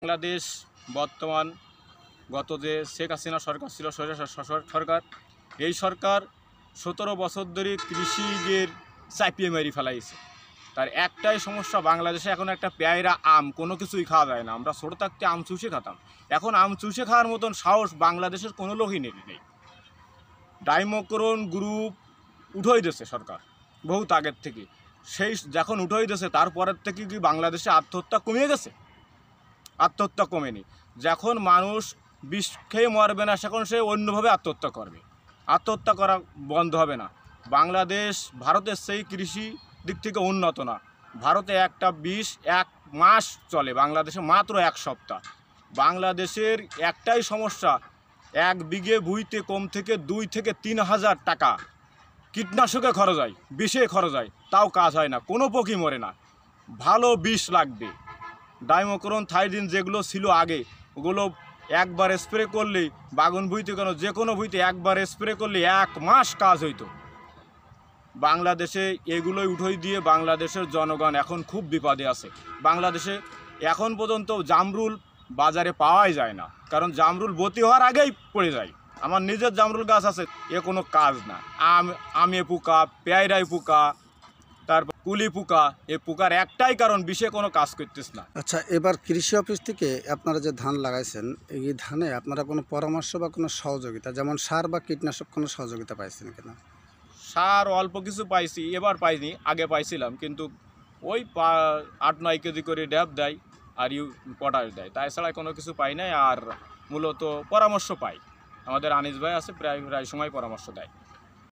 বাংলাদেশ বর্তমান গত যে শেখ হাসিনা সরকার ছিল সরকার, এই সরকার 17 বছর ধরে কৃষিদের চাপিয়ে মেরে ফেলাইছে। তার একটাই সমস্যা, বাংলাদেশে এখন একটা পেয়ারা আম কোনো কিছুই খাওয়া যায় না। আমরা ছোটো থাকতে আম চুষে খেতাম, এখন আম চুষে খাওয়ার মতন সাহস বাংলাদেশের কোনো লোকই নেই। ডাইমোক্রন গ্রুপ উঠেই দিয়েছে সরকার বহুত আগের থেকে, সেই যখন উঠেই দিয়েছে তারপরের থেকে কি বাংলাদেশে আত্মহত্যা কমিয়ে গেছে? আত্মহত্যা কমেনি। যখন মানুষ বিষ খেয়ে মরবে না, সেখন সে অন্যভাবে আত্মহত্যা করবে। আত্মহত্যা করা বন্ধ হবে না। বাংলাদেশ ভারতের সেই কৃষি দিক থেকে উন্নত না। ভারতে একটা বিষ 1 মাস চলে, বাংলাদেশে মাত্র 1 সপ্তাহ। বাংলাদেশের একটাই সমস্যা, 1 বিঘে ভুঁইতে কম থেকে 2 থেকে 3 হাজার টাকা কীটনাশকে খরচ হয়, বিষে খরচ হয়, তাও কাজ হয় না, কোনো পোকই মরে না। ভালো বিষ লাগবে। ডাইমোক্রন থাইজিন যেগুলো ছিল আগে, ওগুলো একবার স্প্রে করলেই বাগুন ভুঁইতে কেন যে কোনো ভুঁইতে একবার স্প্রে করলে 1 মাস কাজ হইতো। বাংলাদেশে এগুলোই উঠোই দিয়ে বাংলাদেশের জনগণ এখন খুব বিপদে আছে। বাংলাদেশে এখন পর্যন্ত জামরুল বাজারে পাওয়াই যায় না, কারণ জামরুল বতি হওয়ার আগেই পড়ে যায়। আমার নিজের জামরুল গাছ আছে, এ কোনো কাজ না। আমে পোকা, পেয়ারায় পোকা, তারপর কুলি পোকা, এই পোকার একটাই কারণ বিষে কোনো কাজ করতেছ না। আচ্ছা, এবার কৃষি অফিস থেকে আপনারা যে ধান লাগাইছেন, এই ধানে আপনারা কোনো পরামর্শ বা কোনো সহযোগিতা, যেমন সার বা কীটনাশক, কোনো সহযোগিতা পাইছেন কিনা? সার অল্প কিছু পাইছি, এবার পাইনি, আগে পাইছিলাম, কিন্তু ওই 8-9 কেজি করে ড্যাব দেয় আর পটাশ দেয়, তাছাড়া কোনো কিছু পাই নাই। আর মূলত পরামর্শ পাই, আমাদের আনিস ভাই আছে, প্রায় সময় পরামর্শ দেয়।